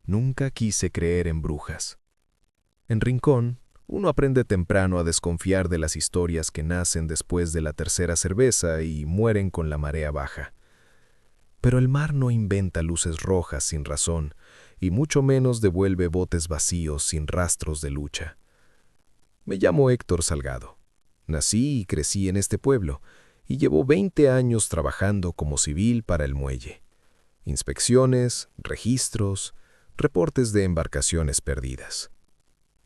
Nunca quise creer en brujas. En Rincón, uno aprende temprano a desconfiar de las historias que nacen después de la tercera cerveza y mueren con la marea baja. Pero el mar no inventa luces rojas sin razón, y mucho menos devuelve botes vacíos sin rastros de lucha. Me llamo Héctor Salgado. Nací y crecí en este pueblo, y llevo 20 años trabajando como civil para el muelle. Inspecciones, registros, reportes de embarcaciones perdidas.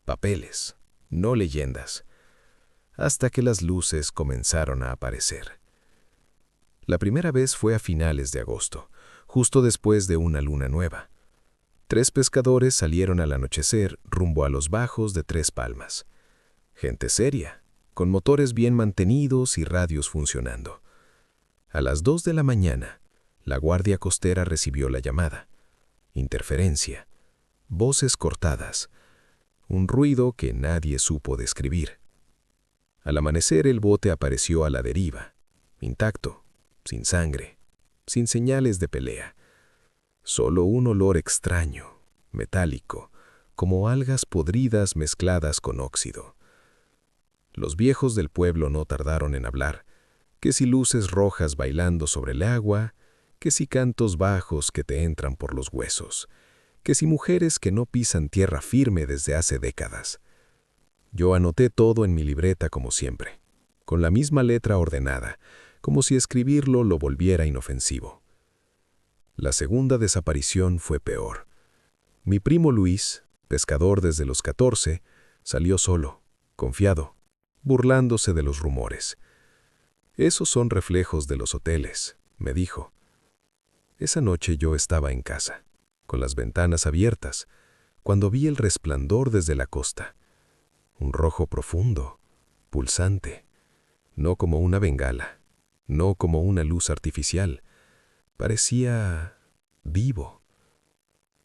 Papeles, no leyendas, hasta que las luces comenzaron a aparecer. La primera vez fue a finales de agosto, justo después de una luna nueva. 3 pescadores salieron al anochecer rumbo a los bajos de Tres Palmas. Gente seria, con motores bien mantenidos y radios funcionando. A las 2 de la mañana, la guardia costera recibió la llamada. Interferencia, voces cortadas, un ruido que nadie supo describir. Al amanecer el bote apareció a la deriva, intacto, sin sangre, sin señales de pelea. Solo un olor extraño, metálico, como algas podridas mezcladas con óxido. Los viejos del pueblo no tardaron en hablar, que si luces rojas bailando sobre el agua, que si cantos bajos que te entran por los huesos, que si mujeres que no pisan tierra firme desde hace décadas. Yo anoté todo en mi libreta como siempre, con la misma letra ordenada, como si escribirlo lo volviera inofensivo. La segunda desaparición fue peor. Mi primo Luis, pescador desde los 14, salió solo, confiado, burlándose de los rumores. Esos son reflejos de los hoteles, me dijo. Esa noche yo estaba en casa, con las ventanas abiertas, cuando vi el resplandor desde la costa. Un rojo profundo, pulsante, no como una bengala, no como una luz artificial. Parecía vivo.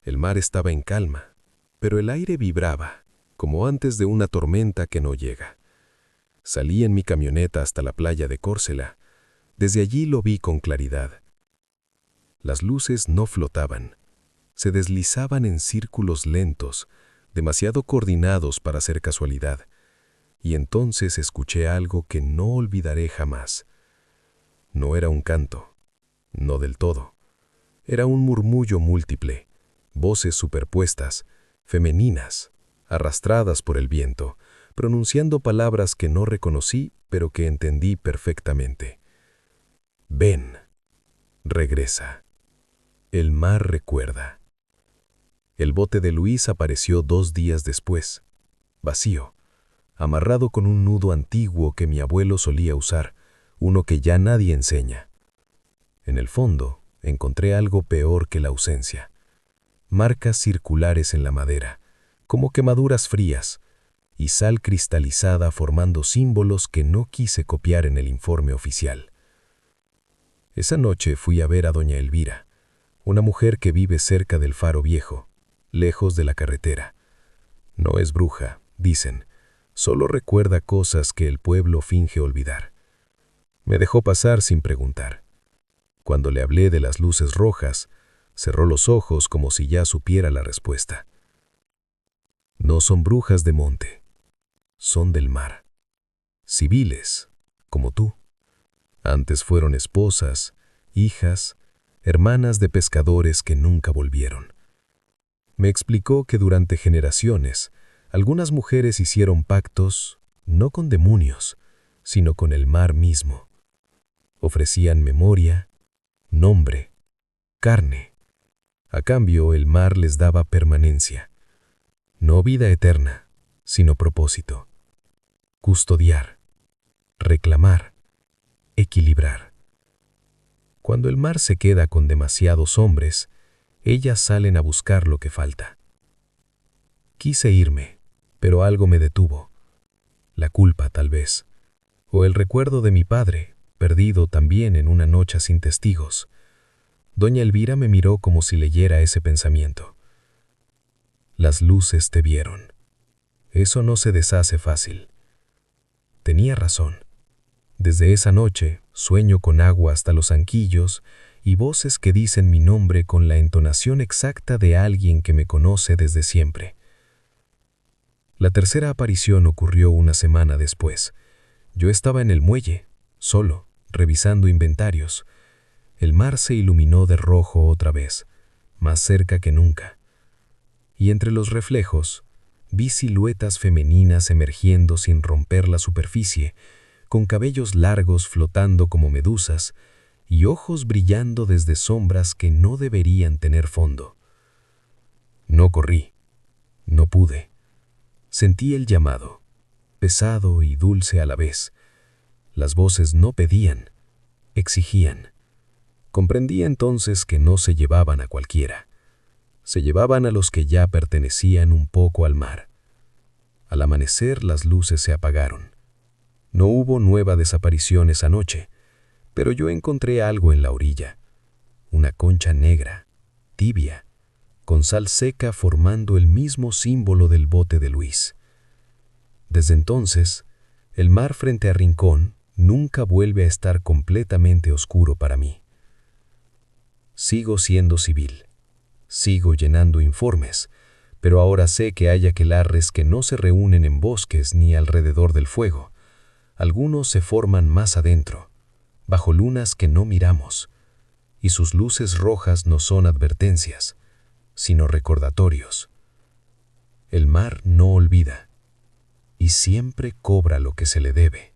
El mar estaba en calma, pero el aire vibraba, como antes de una tormenta que no llega. Salí en mi camioneta hasta la playa de Córcela. Desde allí lo vi con claridad. Las luces no flotaban, se deslizaban en círculos lentos, demasiado coordinados para ser casualidad. Y entonces escuché algo que no olvidaré jamás. No era un canto, no del todo. Era un murmullo múltiple, voces superpuestas, femeninas, arrastradas por el viento, pronunciando palabras que no reconocí, pero que entendí perfectamente. Ven, regresa. El mar recuerda. El bote de Luis apareció 2 días después, vacío, amarrado con un nudo antiguo que mi abuelo solía usar, uno que ya nadie enseña. En el fondo, encontré algo peor que la ausencia. Marcas circulares en la madera, como quemaduras frías, y sal cristalizada formando símbolos que no quise copiar en el informe oficial. Esa noche fui a ver a doña Elvira, una mujer que vive cerca del Faro Viejo, lejos de la carretera. No es bruja, dicen, solo recuerda cosas que el pueblo finge olvidar. Me dejó pasar sin preguntar. Cuando le hablé de las luces rojas, cerró los ojos como si ya supiera la respuesta. No son brujas de monte, son del mar. Civiles, como tú. Antes fueron esposas, hijas, hermanas de pescadores que nunca volvieron. Me explicó que durante generaciones, algunas mujeres hicieron pactos, no con demonios, sino con el mar mismo. Ofrecían memoria, nombre, carne. A cambio, el mar les daba permanencia. No vida eterna, sino propósito. Custodiar, reclamar, equilibrar. Cuando el mar se queda con demasiados hombres, ellas salen a buscar lo que falta. Quise irme, pero algo me detuvo. La culpa, tal vez, o el recuerdo de mi padre, perdido también en una noche sin testigos. Doña Elvira me miró como si leyera ese pensamiento. Las luces te vieron. Eso no se deshace fácil. Tenía razón. Desde esa noche sueño con agua hasta los anquillos y voces que dicen mi nombre con la entonación exacta de alguien que me conoce desde siempre. La tercera aparición ocurrió una semana después. Yo estaba en el muelle, solo, revisando inventarios. El mar se iluminó de rojo otra vez, más cerca que nunca. Y entre los reflejos, vi siluetas femeninas emergiendo sin romper la superficie, con cabellos largos flotando como medusas y ojos brillando desde sombras que no deberían tener fondo. No corrí, no pude. Sentí el llamado, pesado y dulce a la vez. Las voces no pedían, exigían. Comprendí entonces que no se llevaban a cualquiera. Se llevaban a los que ya pertenecían un poco al mar. Al amanecer las luces se apagaron. No hubo nueva desaparición esa noche, pero yo encontré algo en la orilla. Una concha negra, tibia, con sal seca formando el mismo símbolo del bote de Luis. Desde entonces, el mar frente a Rincón nunca vuelve a estar completamente oscuro para mí. Sigo siendo civil, sigo llenando informes, pero ahora sé que hay aquelarres que no se reúnen en bosques ni alrededor del fuego. Algunos se forman más adentro, bajo lunas que no miramos, y sus luces rojas no son advertencias, sino recordatorios. El mar no olvida, y siempre cobra lo que se le debe.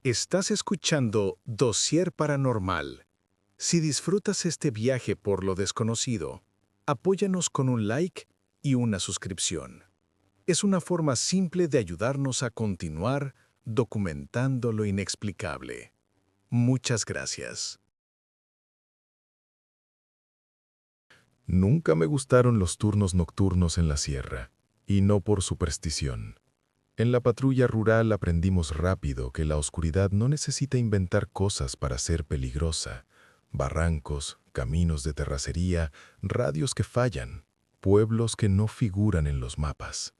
Estás escuchando Dossier Paranormal. Si disfrutas este viaje por lo desconocido, apóyanos con un like y una suscripción. Es una forma simple de ayudarnos a continuar documentando lo inexplicable. Muchas gracias. Nunca me gustaron los turnos nocturnos en la sierra, y no por superstición. En la patrulla rural aprendimos rápido que la oscuridad no necesita inventar cosas para ser peligrosa. Barrancos, caminos de terracería, radios que fallan, pueblos que no figuran en los mapas.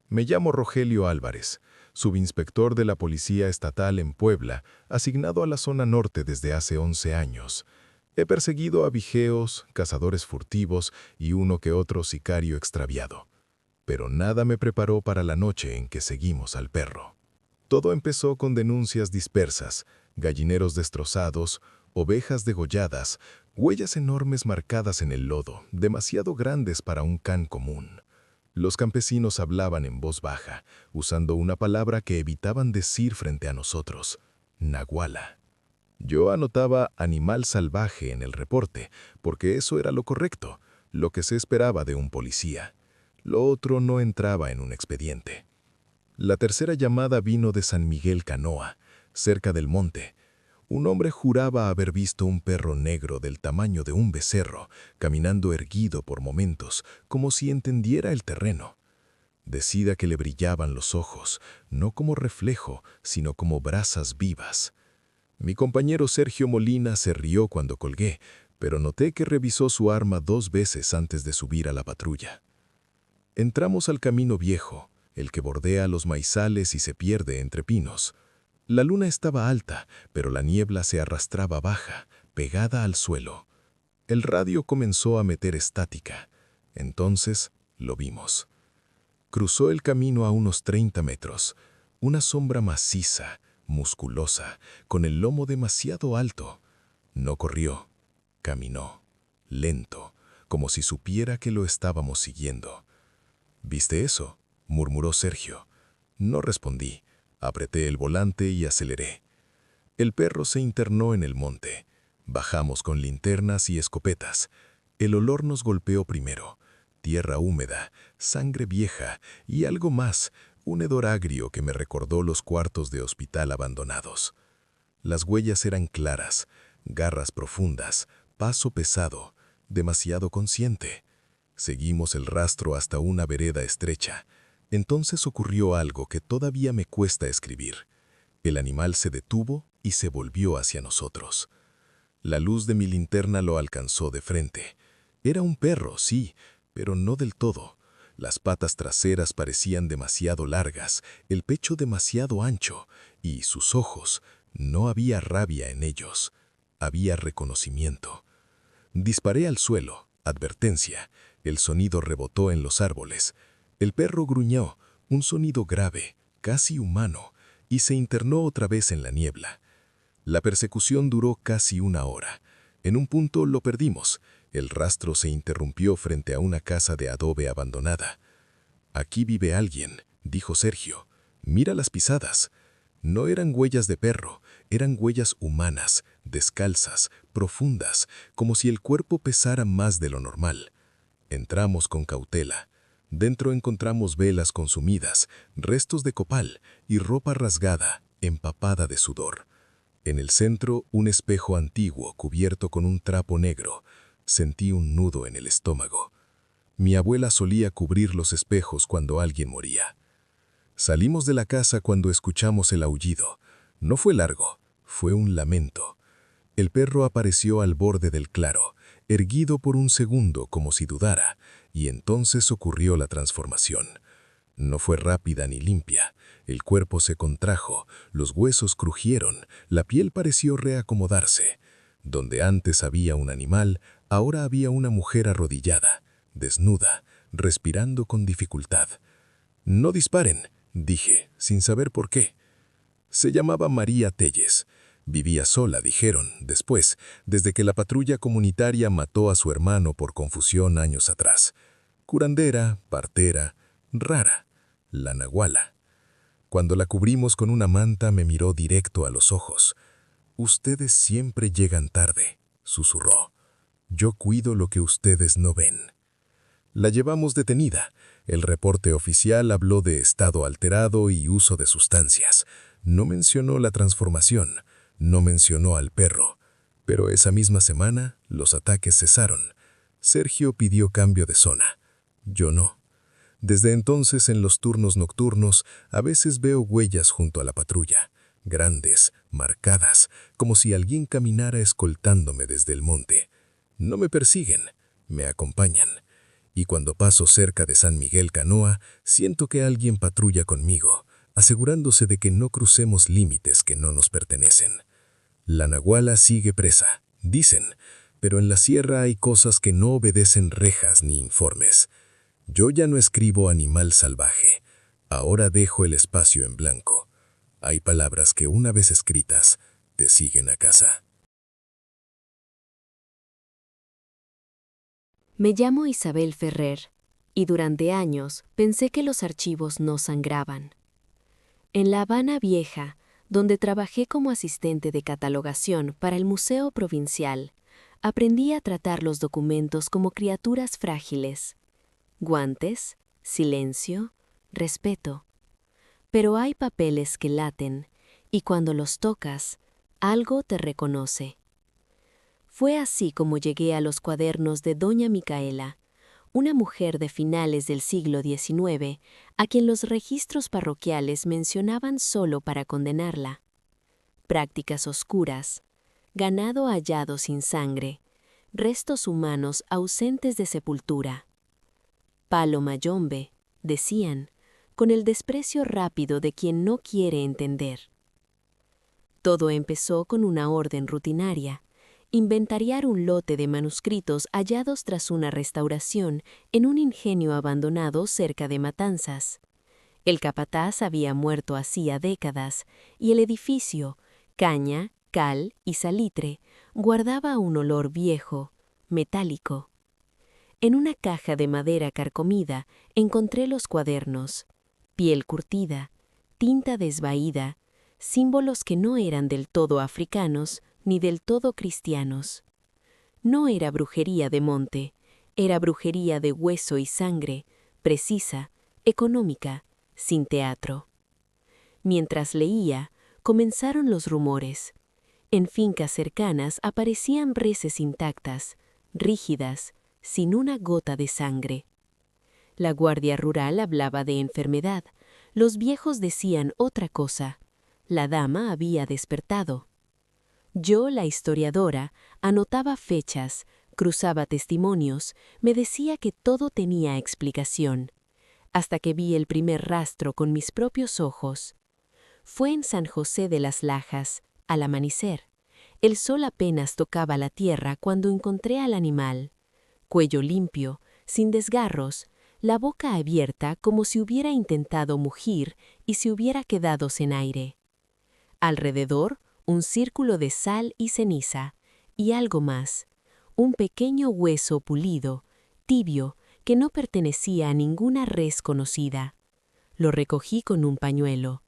Me llamo Rogelio Álvarez, subinspector de la Policía Estatal en Puebla, asignado a la zona norte desde hace 11 años. He perseguido a vijeos, cazadores furtivos y uno que otro sicario extraviado. Pero nada me preparó para la noche en que seguimos al perro. Todo empezó con denuncias dispersas, gallineros destrozados, ovejas degolladas, huellas enormes marcadas en el lodo, demasiado grandes para un can común. Los campesinos hablaban en voz baja, usando una palabra que evitaban decir frente a nosotros: nahuala. Yo anotaba animal salvaje en el reporte, porque eso era lo correcto, lo que se esperaba de un policía. Lo otro no entraba en un expediente. La tercera llamada vino de San Miguel Canoa, cerca del monte. Un hombre juraba haber visto un perro negro del tamaño de un becerro, caminando erguido por momentos, como si entendiera el terreno. Decía que le brillaban los ojos, no como reflejo, sino como brasas vivas. Mi compañero Sergio Molina se rió cuando colgué, pero noté que revisó su arma 2 veces antes de subir a la patrulla. Entramos al camino viejo, el que bordea los maizales y se pierde entre pinos. La luna estaba alta, pero la niebla se arrastraba baja, pegada al suelo. El radio comenzó a meter estática. Entonces lo vimos. Cruzó el camino a unos 30 metros, una sombra maciza, musculosa, con el lomo demasiado alto. No corrió, caminó, lento, como si supiera que lo estábamos siguiendo. ¿Viste eso?, murmuró Sergio. No respondí. Apreté el volante y aceleré. El perro se internó en el monte. Bajamos con linternas y escopetas. El olor nos golpeó primero. Tierra húmeda, sangre vieja y algo más, un hedor agrio que me recordó los cuartos de hospital abandonados. Las huellas eran claras, garras profundas, paso pesado, demasiado consciente. Seguimos el rastro hasta una vereda estrecha. Entonces ocurrió algo que todavía me cuesta escribir. El animal se detuvo y se volvió hacia nosotros. La luz de mi linterna lo alcanzó de frente. Era un perro, sí, pero no del todo. Las patas traseras parecían demasiado largas, el pecho demasiado ancho, y sus ojos, No había rabia en ellos, había reconocimiento. Disparé al suelo, advertencia. El sonido rebotó en los árboles. El perro gruñó, un sonido grave, casi humano, y se internó otra vez en la niebla. La persecución duró casi 1 hora. En un punto lo perdimos. El rastro se interrumpió frente a una casa de adobe abandonada. «Aquí vive alguien», dijo Sergio. «Mira las pisadas». No eran huellas de perro, eran huellas humanas, descalzas, profundas, como si el cuerpo pesara más de lo normal. Entramos con cautela. Dentro encontramos velas consumidas, restos de copal y ropa rasgada, empapada de sudor. En el centro, un espejo antiguo cubierto con un trapo negro. Sentí un nudo en el estómago. Mi abuela solía cubrir los espejos cuando alguien moría. Salimos de la casa cuando escuchamos el aullido. No fue largo, fue un lamento. El perro apareció al borde del claro, erguido por un segundo como si dudara, y entonces ocurrió la transformación. No fue rápida ni limpia. El cuerpo se contrajo, los huesos crujieron, la piel pareció reacomodarse. Donde antes había un animal, ahora había una mujer arrodillada, desnuda, respirando con dificultad. «No disparen», dije, sin saber por qué. Se llamaba María Telles. Vivía sola, dijeron, después, desde que la patrulla comunitaria mató a su hermano por confusión años atrás. Curandera, partera, rara, la nahuala. Cuando la cubrimos con una manta me miró directo a los ojos. «Ustedes siempre llegan tarde», susurró. «Yo cuido lo que ustedes no ven». La llevamos detenida. El reporte oficial habló de estado alterado y uso de sustancias. No mencionó la transformación, no mencionó al perro. Pero esa misma semana, los ataques cesaron. Sergio pidió cambio de zona. Yo no. Desde entonces, en los turnos nocturnos, a veces veo huellas junto a la patrulla. Grandes, marcadas, como si alguien caminara escoltándome desde el monte. No me persiguen, me acompañan. Y cuando paso cerca de San Miguel Canoa, siento que alguien patrulla conmigo, asegurándose de que no crucemos límites que no nos pertenecen. La nahuala sigue presa, dicen, pero en la sierra hay cosas que no obedecen rejas ni informes. Yo ya no escribo animal salvaje, ahora dejo el espacio en blanco. Hay palabras que una vez escritas, te siguen a casa. Me llamo Isabel Ferrer, y durante años pensé que los archivos no sangraban. En La Habana Vieja, donde trabajé como asistente de catalogación para el Museo Provincial, aprendí a tratar los documentos como criaturas frágiles. Guantes, silencio, respeto. Pero hay papeles que laten, y cuando los tocas, algo te reconoce. Fue así como llegué a los cuadernos de doña Micaela, una mujer de finales del siglo XIX, a quien los registros parroquiales mencionaban solo para condenarla. Prácticas oscuras, ganado hallado sin sangre, restos humanos ausentes de sepultura. Palo mayombe, decían, con el desprecio rápido de quien no quiere entender. Todo empezó con una orden rutinaria: inventariar un lote de manuscritos hallados tras una restauración en un ingenio abandonado cerca de Matanzas. El capataz había muerto hacía décadas, y el edificio, caña, cal y salitre, guardaba un olor viejo, metálico. En una caja de madera carcomida encontré los cuadernos, piel curtida, tinta desvaída, símbolos que no eran del todo africanos ni del todo cristianos. No era brujería de monte, era brujería de hueso y sangre, precisa, económica, sin teatro. Mientras leía, comenzaron los rumores. En fincas cercanas aparecían reses intactas, rígidas, sin una gota de sangre. La Guardia Rural hablaba de enfermedad, los viejos decían otra cosa. La dama había despertado. Yo, la historiadora, anotaba fechas, cruzaba testimonios, me decía que todo tenía explicación, hasta que vi el primer rastro con mis propios ojos. Fue en San José de las Lajas, Al amanecer, el sol apenas tocaba la tierra cuando encontré al animal. Cuello limpio, sin desgarros, la boca abierta como si hubiera intentado mugir y se hubiera quedado sin aire. Alrededor, un círculo de sal y ceniza, y algo más, un pequeño hueso pulido, tibio, que no pertenecía a ninguna res conocida. Lo recogí con un pañuelo.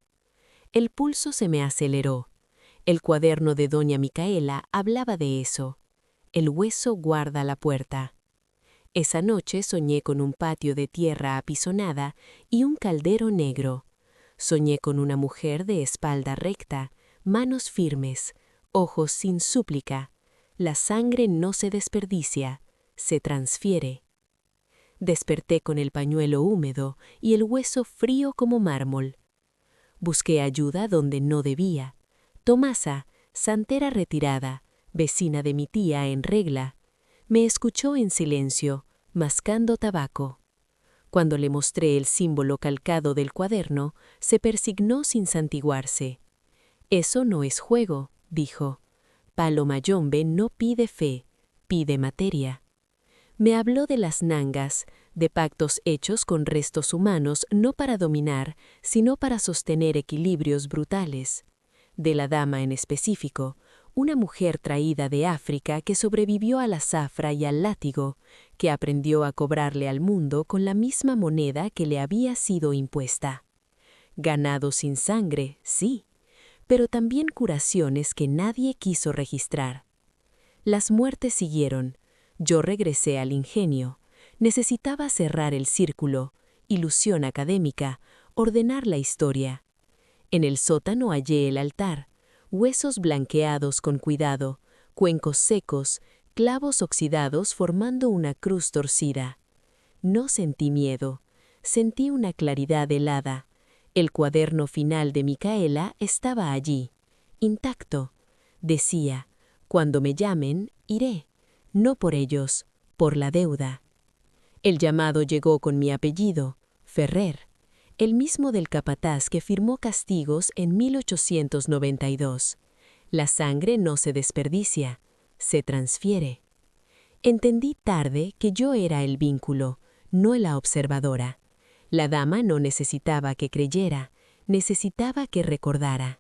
El pulso se me aceleró. El cuaderno de doña Micaela hablaba de eso. El hueso guarda la puerta. Esa noche soñé con un patio de tierra apisonada y un caldero negro. Soñé con una mujer de espalda recta, manos firmes, ojos sin súplica. La sangre no se desperdicia, se transfiere. Desperté con el pañuelo húmedo y el hueso frío como mármol. Busqué ayuda donde no debía. Tomasa, santera retirada, vecina de mi tía en regla, me escuchó en silencio, mascando tabaco. Cuando le mostré el símbolo calcado del cuaderno, se persignó sin santiguarse. «Eso no es juego», dijo. «Palo Mayombe no pide fe, pide materia». Me habló de las nangas, de pactos hechos con restos humanos no para dominar, sino para sostener equilibrios brutales. De la dama en específico, una mujer traída de África que sobrevivió a la zafra y al látigo, que aprendió a cobrarle al mundo con la misma moneda que le había sido impuesta. Ganado sin sangre, sí, pero también curaciones que nadie quiso registrar. Las muertes siguieron. Yo regresé al ingenio. Necesitaba cerrar el círculo, ilusión académica, ordenar la historia. En el sótano hallé el altar, huesos blanqueados con cuidado, cuencos secos, clavos oxidados formando una cruz torcida. No sentí miedo, sentí una claridad helada. El cuaderno final de Micaela estaba allí, intacto. Decía, cuando me llamen, iré. No por ellos, por la deuda. El llamado llegó con mi apellido, Ferrer, el mismo del capataz que firmó castigos en 1892. La sangre no se desperdicia, se transfiere. Entendí tarde que yo era el vínculo, no la observadora. La dama no necesitaba que creyera, necesitaba que recordara.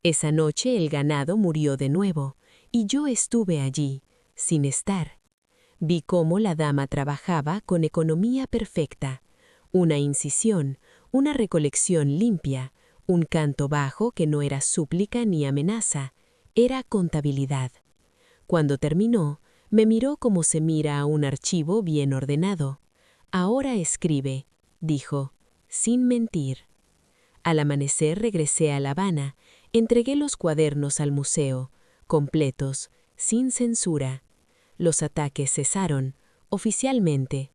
Esa noche el ganado murió de nuevo, y yo estuve allí, sin estar. Vi cómo la dama trabajaba con economía perfecta, una incisión, una recolección limpia, un canto bajo que no era súplica ni amenaza, era contabilidad. Cuando terminó, me miró como se mira a un archivo bien ordenado. Ahora escribe, dijo, sin mentir. Al amanecer regresé a La Habana, entregué los cuadernos al museo, completos, sin censura. Los ataques cesaron, oficialmente.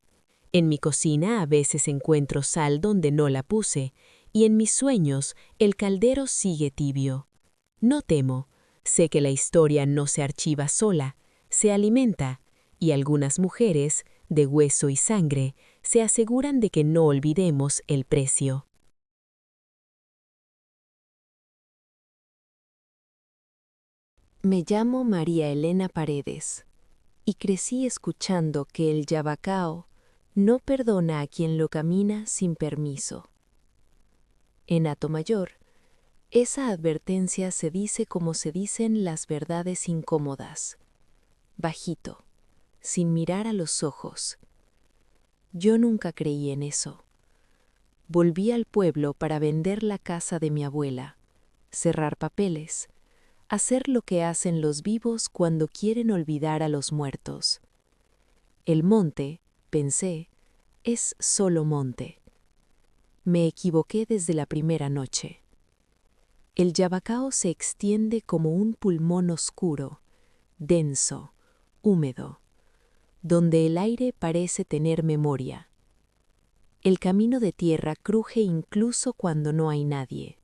En mi cocina a veces encuentro sal donde no la puse, y en mis sueños el caldero sigue tibio. No temo, sé que la historia no se archiva sola, se alimenta, y algunas mujeres, de hueso y sangre, se aseguran de que no olvidemos el precio. Me llamo María Elena Paredes, y crecí escuchando que el yabacao no perdona a quien lo camina sin permiso. En Atomayor, esa advertencia se dice como se dicen las verdades incómodas, bajito, sin mirar a los ojos. Yo nunca creí en eso. Volví al pueblo para vender la casa de mi abuela, cerrar papeles, hacer lo que hacen los vivos cuando quieren olvidar a los muertos. El monte, pensé, es solo monte. Me equivoqué desde la primera noche. El yabacao se extiende como un pulmón oscuro, denso, húmedo, donde el aire parece tener memoria. El camino de tierra cruje incluso cuando no hay nadie.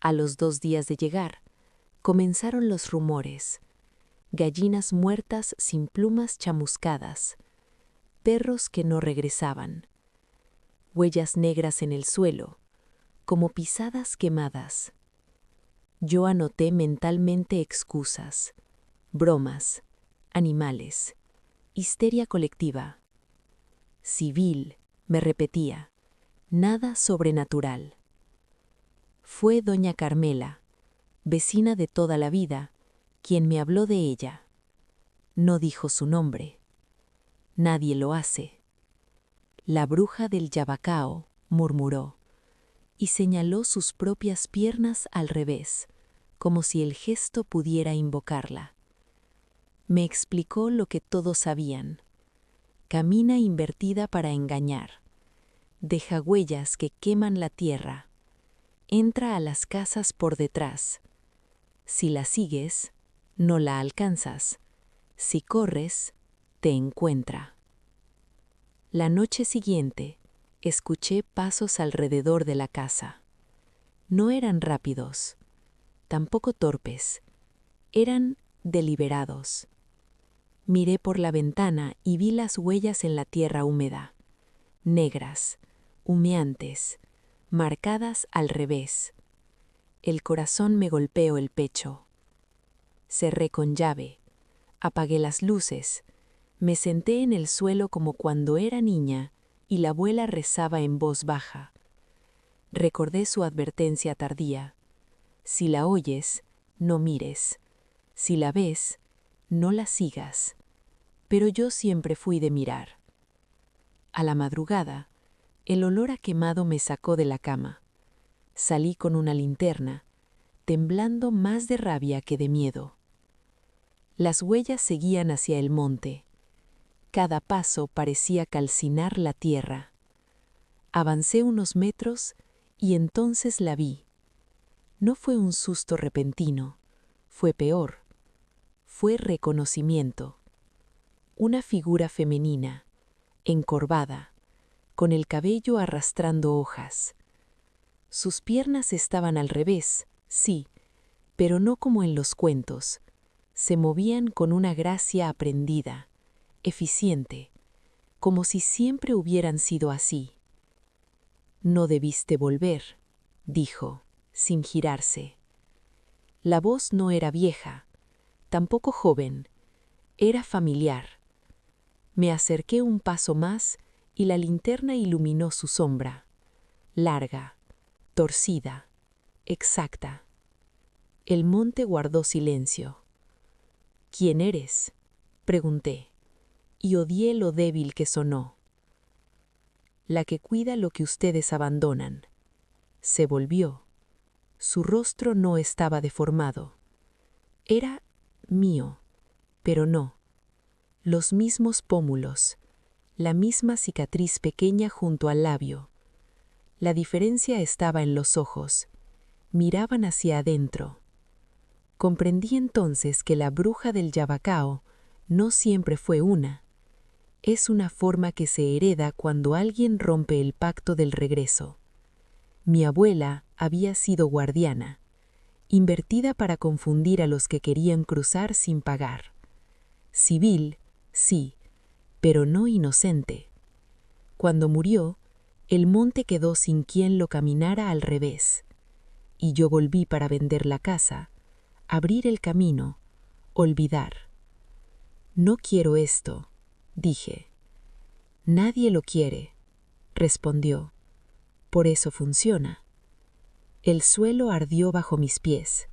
A los 2 días de llegar, comenzaron los rumores, gallinas muertas sin plumas chamuscadas, perros que no regresaban, huellas negras en el suelo, como pisadas quemadas. Yo anoté mentalmente excusas, bromas, animales, histeria colectiva. Civil, me repetía, nada sobrenatural. Fue doña Carmela, vecina de toda la vida, quien me habló de ella. No dijo su nombre. Nadie lo hace. La bruja del Yabacao, murmuró, y señaló sus propias piernas al revés, como si el gesto pudiera invocarla. Me explicó lo que todos sabían. Camina invertida para engañar. Deja huellas que queman la tierra. Entra a las casas por detrás. Si la sigues, no la alcanzas. Si corres, te encuentra. La noche siguiente, escuché pasos alrededor de la casa. No eran rápidos, tampoco torpes, eran deliberados. Miré por la ventana y vi las huellas en la tierra húmeda, negras, humeantes, marcadas al revés. El corazón me golpeó el pecho. Cerré con llave, apagué las luces, me senté en el suelo como cuando era niña y la abuela rezaba en voz baja. Recordé su advertencia tardía. Si la oyes, no mires. Si la ves, no la sigas. Pero yo siempre fui de mirar. A la madrugada, el olor a quemado me sacó de la cama. Salí con una linterna, temblando más de rabia que de miedo. Las huellas seguían hacia el monte. Cada paso parecía calcinar la tierra. Avancé unos metros y entonces la vi. No fue un susto repentino, fue peor. Fue reconocimiento. Una figura femenina, encorvada, con el cabello arrastrando hojas. Sus piernas estaban al revés, sí, pero no como en los cuentos. Se movían con una gracia aprendida, eficiente, como si siempre hubieran sido así. No debiste volver, dijo, sin girarse. La voz no era vieja, tampoco joven, era familiar. Me acerqué un paso más y la linterna iluminó su sombra, larga, torcida, exacta. El monte guardó silencio. ¿Quién eres?, pregunté, y odié lo débil que sonó. La que cuida lo que ustedes abandonan. Se volvió. Su rostro no estaba deformado. Era mío, pero no. Los mismos pómulos, la misma cicatriz pequeña junto al labio. La diferencia estaba en los ojos. Miraban hacia adentro. Comprendí entonces que la bruja del Yabacao no siempre fue una. Es una forma que se hereda cuando alguien rompe el pacto del regreso. Mi abuela había sido guardiana, invertida para confundir a los que querían cruzar sin pagar. Civil, sí, pero no inocente. Cuando murió, el monte quedó sin quien lo caminara al revés. Y yo volví para vender la casa, abrir el camino, olvidar. No quiero esto, dije. Nadie lo quiere, respondió. Por eso funciona. El suelo ardió bajo mis pies.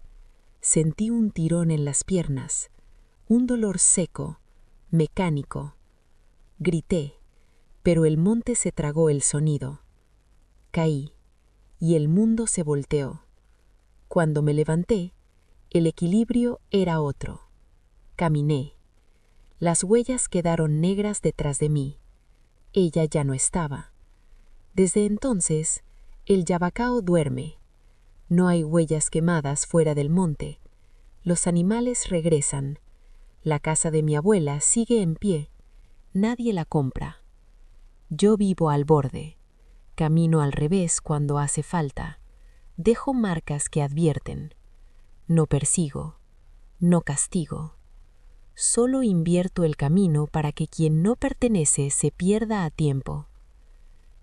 Sentí un tirón en las piernas, un dolor seco, mecánico. Grité, pero el monte se tragó el sonido. Caí, y el mundo se volteó. Cuando me levanté, el equilibrio era otro. Caminé. Las huellas quedaron negras detrás de mí. Ella ya no estaba. Desde entonces, el Yabacao duerme. No hay huellas quemadas fuera del monte. Los animales regresan. La casa de mi abuela sigue en pie. Nadie la compra. Yo vivo al borde. Camino al revés cuando hace falta. Dejo marcas que advierten. No persigo. No castigo. Solo invierto el camino para que quien no pertenece se pierda a tiempo.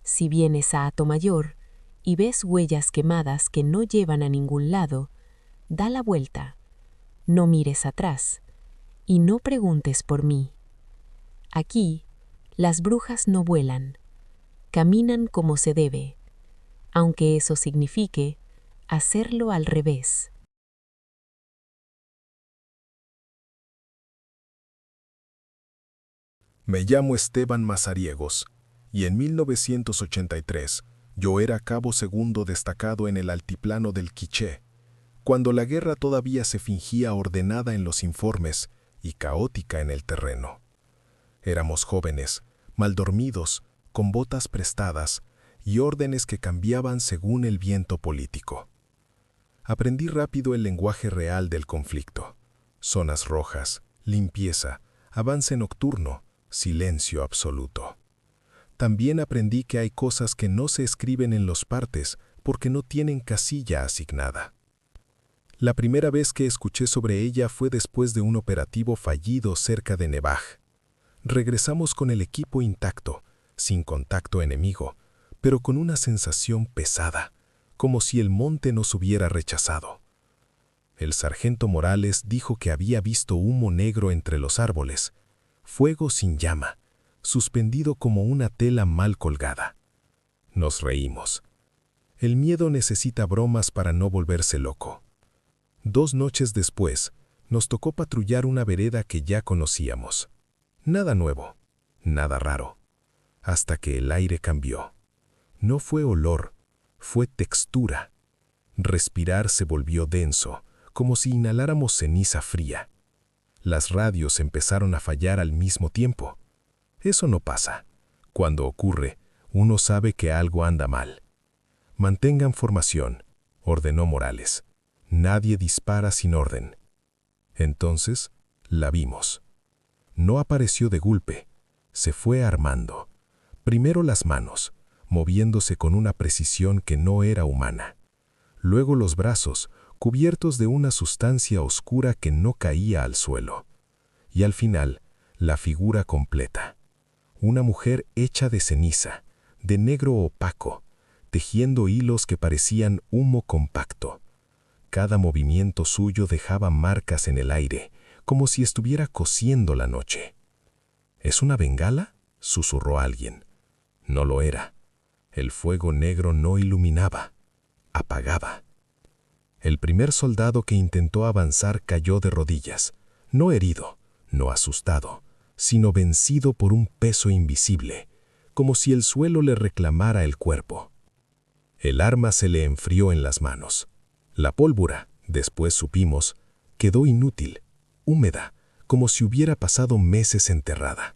Si vienes a Atomayor y ves huellas quemadas que no llevan a ningún lado, da la vuelta, no mires atrás y no preguntes por mí. Aquí, las brujas no vuelan, caminan como se debe, aunque eso signifique hacerlo al revés. Me llamo Esteban Mazariegos, y en 1983 yo era cabo segundo destacado en el altiplano del Quiché, cuando la guerra todavía se fingía ordenada en los informes y caótica en el terreno. Éramos jóvenes, mal dormidos, con botas prestadas y órdenes que cambiaban según el viento político. Aprendí rápido el lenguaje real del conflicto: zonas rojas, limpieza, avance nocturno, silencio absoluto. También aprendí que hay cosas que no se escriben en los partes porque no tienen casilla asignada. La primera vez que escuché sobre ella fue después de un operativo fallido cerca de Nevaj. Regresamos con el equipo intacto, sin contacto enemigo, pero con una sensación pesada, como si el monte nos hubiera rechazado. El sargento Morales dijo que había visto humo negro entre los árboles, fuego sin llama, suspendido como una tela mal colgada. Nos reímos. El miedo necesita bromas para no volverse loco. 2 noches después, nos tocó patrullar una vereda que ya conocíamos. Nada nuevo, nada raro, hasta que el aire cambió. No fue olor, fue textura. Respirar se volvió denso, como si inhaláramos ceniza fría. Las radios empezaron a fallar al mismo tiempo. Eso no pasa. Cuando ocurre, uno sabe que algo anda mal. Mantengan formación, ordenó Morales. Nadie dispara sin orden. Entonces, la vimos. No apareció de golpe, se fue armando. Primero las manos, moviéndose con una precisión que no era humana. Luego los brazos, cubiertos de una sustancia oscura que no caía al suelo. Y al final, la figura completa. Una mujer hecha de ceniza, de negro opaco, tejiendo hilos que parecían humo compacto. Cada movimiento suyo dejaba marcas en el aire, como si estuviera cosiendo la noche. ¿Es una bengala?, susurró alguien. No lo era. El fuego negro no iluminaba, apagaba. El primer soldado que intentó avanzar cayó de rodillas, no herido, no asustado, sino vencido por un peso invisible, como si el suelo le reclamara el cuerpo. El arma se le enfrió en las manos. La pólvora, después supimos, quedó inútil, húmeda, como si hubiera pasado meses enterrada.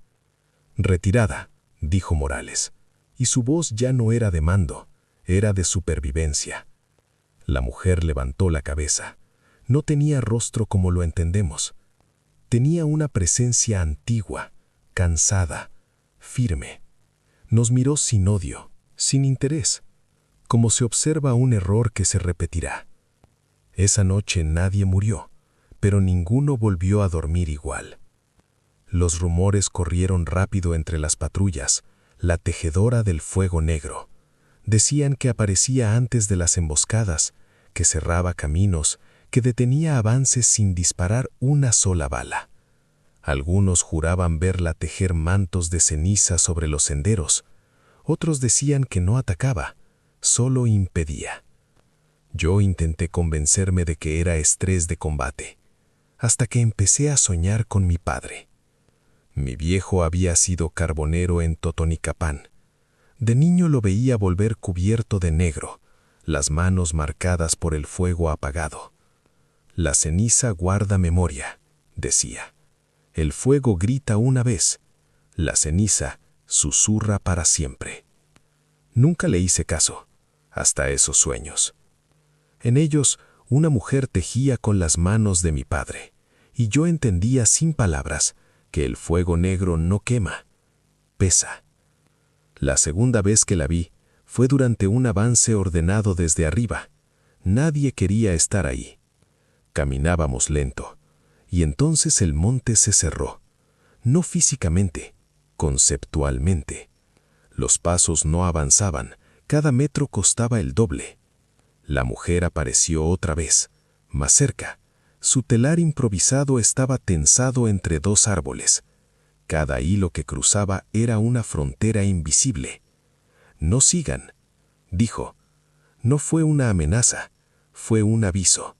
Retirada, dijo Morales, y su voz ya no era de mando, era de supervivencia. La mujer levantó la cabeza. No tenía rostro como lo entendemos. Tenía una presencia antigua, cansada, firme. Nos miró sin odio, sin interés, como se observa un error que se repetirá. Esa noche nadie murió, pero ninguno volvió a dormir igual. Los rumores corrieron rápido entre las patrullas, la tejedora del fuego negro. Decían que aparecía antes de las emboscadas, que cerraba caminos, que detenía avances sin disparar una sola bala. Algunos juraban verla tejer mantos de ceniza sobre los senderos. Otros decían que no atacaba, solo impedía. Yo intenté convencerme de que era estrés de combate, hasta que empecé a soñar con mi padre. Mi viejo había sido carbonero en Totonicapán. De niño lo veía volver cubierto de negro, las manos marcadas por el fuego apagado. La ceniza guarda memoria, decía. El fuego grita una vez, la ceniza susurra para siempre. Nunca le hice caso, hasta esos sueños. En ellos, una mujer tejía con las manos de mi padre, y yo entendía sin palabras que el fuego negro no quema, pesa. La segunda vez que la vi fue durante un avance ordenado desde arriba. Nadie quería estar ahí. Caminábamos lento, y entonces el monte se cerró. No físicamente, conceptualmente. Los pasos no avanzaban, cada metro costaba el doble. La mujer apareció otra vez, Más cerca, su telar improvisado estaba tensado entre dos árboles. Cada hilo que cruzaba era una frontera invisible. «No sigan», dijo. No fue una amenaza, fue un aviso.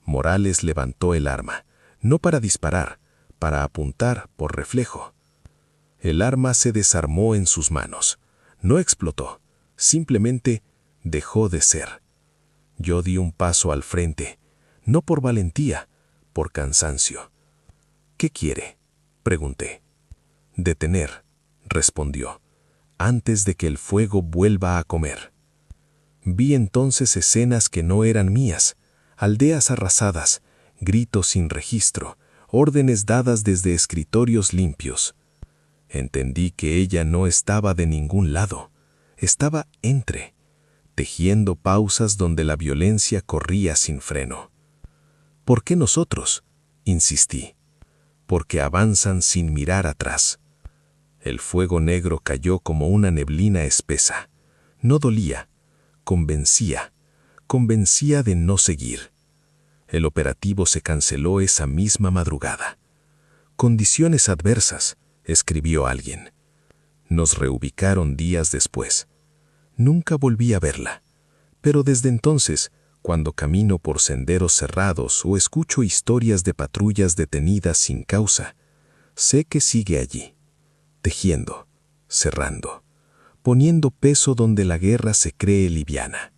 Morales levantó el arma, no para disparar, para apuntar por reflejo. El arma se desarmó en sus manos. No explotó, simplemente dejó de ser. Yo di un paso al frente, no por valentía, por cansancio. «¿Qué quiere?», pregunté. «Detener», respondió, «antes de que el fuego vuelva a comer». Vi entonces escenas que no eran mías, aldeas arrasadas, gritos sin registro, órdenes dadas desde escritorios limpios. Entendí que ella no estaba de ningún lado, estaba entre, tejiendo pausas donde la violencia corría sin freno. «¿Por qué nosotros?», insistí. «Porque avanzan sin mirar atrás». El fuego negro cayó como una neblina espesa. No dolía, convencía de no seguir. El operativo se canceló esa misma madrugada. «Condiciones adversas», escribió alguien. Nos reubicaron días después. Nunca volví a verla, pero desde entonces, cuando camino por senderos cerrados o escucho historias de patrullas detenidas sin causa, sé que sigue allí, tejiendo, cerrando, poniendo peso donde la guerra se cree liviana.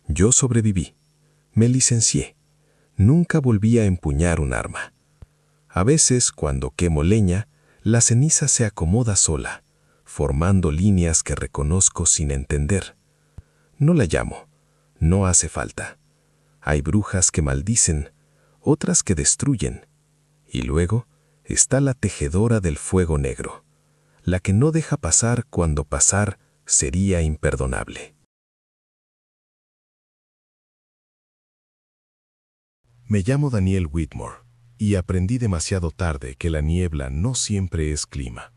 Yo sobreviví, me licencié, nunca volví a empuñar un arma. A veces, cuando quemo leña, la ceniza se acomoda sola, formando líneas que reconozco sin entender. No la llamo, no hace falta. Hay brujas que maldicen, otras que destruyen, y luego está la tejedora del fuego negro, la que no deja pasar cuando pasar sería imperdonable. Me llamo Daniel Whitmore y aprendí demasiado tarde que la niebla no siempre es clima.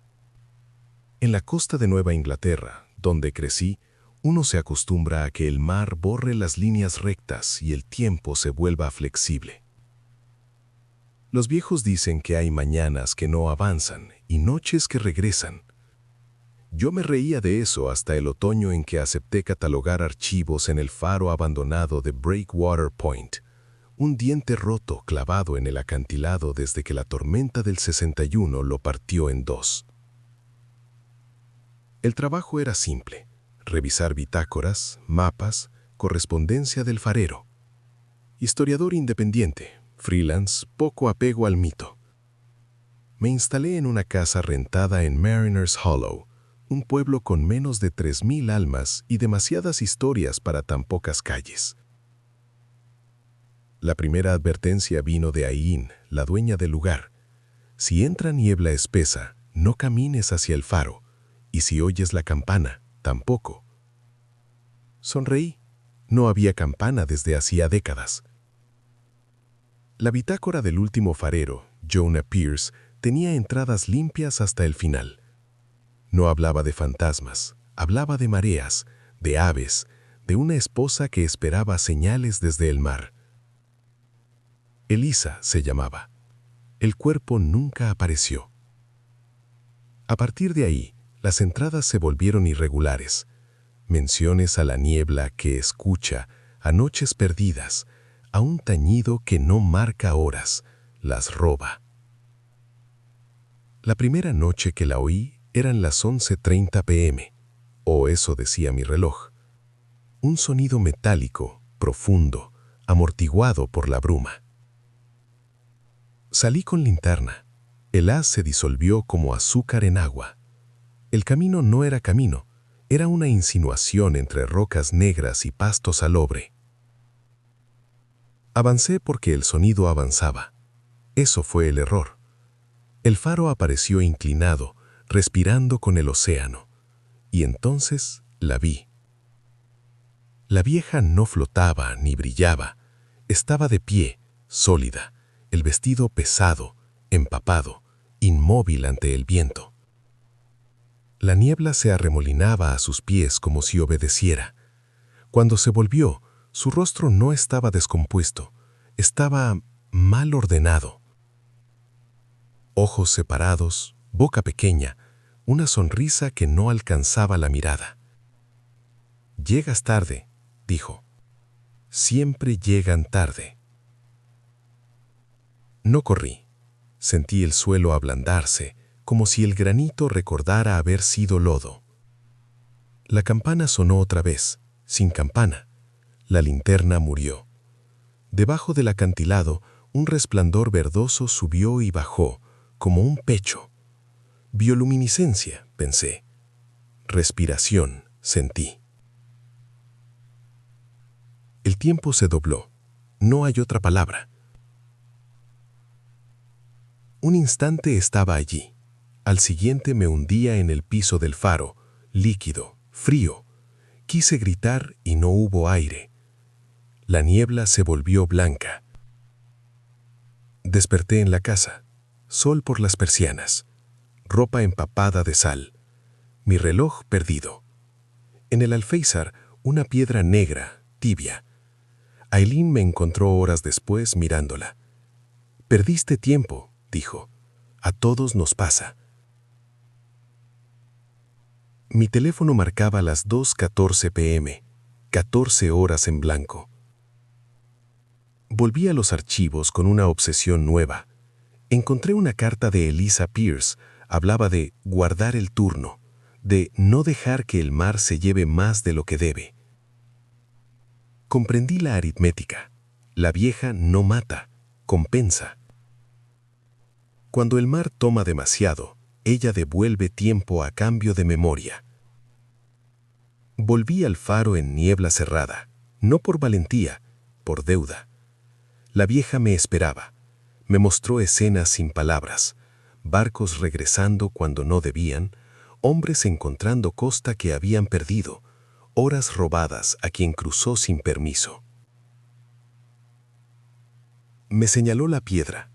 En la costa de Nueva Inglaterra, donde crecí, uno se acostumbra a que el mar borre las líneas rectas y el tiempo se vuelva flexible. Los viejos dicen que hay mañanas que no avanzan y noches que regresan. Yo me reía de eso hasta el otoño en que acepté catalogar archivos en el faro abandonado de Breakwater Point, un diente roto clavado en el acantilado desde que la tormenta del 61 lo partió en dos. El trabajo era simple: revisar bitácoras, mapas, correspondencia del farero. Historiador independiente, freelance, poco apego al mito. Me instalé en una casa rentada en Mariners Hollow, un pueblo con menos de 3000 almas y demasiadas historias para tan pocas calles. La primera advertencia vino de Aileen, la dueña del lugar. Si entra niebla espesa, no camines hacia el faro, y si oyes la campana, tampoco. Sonreí. No había campana desde hacía décadas. La bitácora del último farero, Jonah Pierce, tenía entradas limpias hasta el final. No hablaba de fantasmas, hablaba de mareas, de aves, de una esposa que esperaba señales desde el mar. Elisa se llamaba. El cuerpo nunca apareció. A partir de ahí, las entradas se volvieron irregulares. Menciones a la niebla que escucha, a noches perdidas, a un tañido que no marca horas, las roba. La primera noche que la oí eran las 11:30 p.m., o eso decía mi reloj. Un sonido metálico, profundo, amortiguado por la bruma. Salí con linterna. El haz se disolvió como azúcar en agua. El camino no era camino, era una insinuación entre rocas negras y pasto salobre. Avancé porque el sonido avanzaba. Eso fue el error. El faro apareció inclinado, respirando con el océano, y entonces la vi. La vieja no flotaba ni brillaba, estaba de pie, sólida, el vestido pesado, empapado, inmóvil ante el viento. La niebla se arremolinaba a sus pies como si obedeciera. Cuando se volvió, su rostro no estaba descompuesto, Estaba mal ordenado. Ojos separados, boca pequeña, una sonrisa que no alcanzaba la mirada. «Llegas tarde», dijo. «Siempre llegan tarde». No corrí. Sentí el suelo ablandarse, como si el granito recordara haber sido lodo. La campana sonó otra vez, sin campana. La linterna murió. Debajo del acantilado, un resplandor verdoso subió y bajó, como un pecho. Bioluminiscencia, pensé. Respiración, sentí. El tiempo se dobló. No hay otra palabra. Un instante estaba allí. Al siguiente me hundía en el piso del faro, líquido, frío. Quise gritar y no hubo aire. La niebla se volvió blanca. Desperté en la casa. Sol por las persianas. Ropa empapada de sal. Mi reloj perdido. En el alféizar, una piedra negra, tibia. Aileen me encontró horas después mirándola. «Perdiste tiempo», dijo. «A todos nos pasa». Mi teléfono marcaba las 2:14 p.m., 14 horas en blanco. Volví a los archivos con una obsesión nueva. Encontré una carta de Elisa Pierce. Hablaba de guardar el turno, de no dejar que el mar se lleve más de lo que debe. Comprendí la aritmética. La vieja no mata, compensa. Cuando el mar toma demasiado, ella devuelve tiempo a cambio de memoria. Volví al faro en niebla cerrada, no por valentía, por deuda. La vieja me esperaba. Me mostró escenas sin palabras, barcos regresando cuando no debían, hombres encontrando costa que habían perdido, horas robadas a quien cruzó sin permiso. Me señaló la piedra.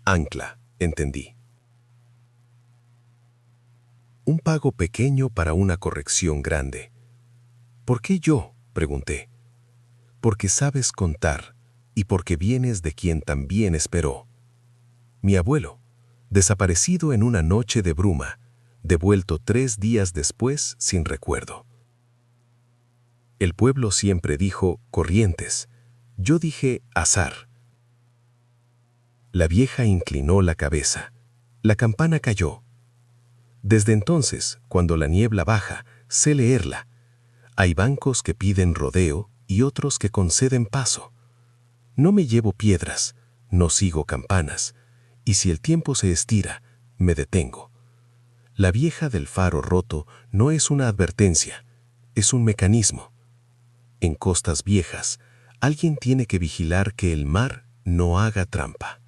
Ancla, entendí. Un pago pequeño para una corrección grande. ¿Por qué yo?, pregunté. Porque sabes contar y porque vienes de quien también esperó. Mi abuelo, desaparecido en una noche de bruma, devuelto 3 días después sin recuerdo. El pueblo siempre dijo corrientes. Yo dije azar. La vieja inclinó la cabeza. La campana cayó. Desde entonces, cuando la niebla baja, sé leerla. Hay bancos que piden rodeo y otros que conceden paso. No me llevo piedras, no sigo campanas, y si el tiempo se estira, me detengo. La vieja del faro roto no es una advertencia, es un mecanismo. En costas viejas, alguien tiene que vigilar que el mar no haga trampa.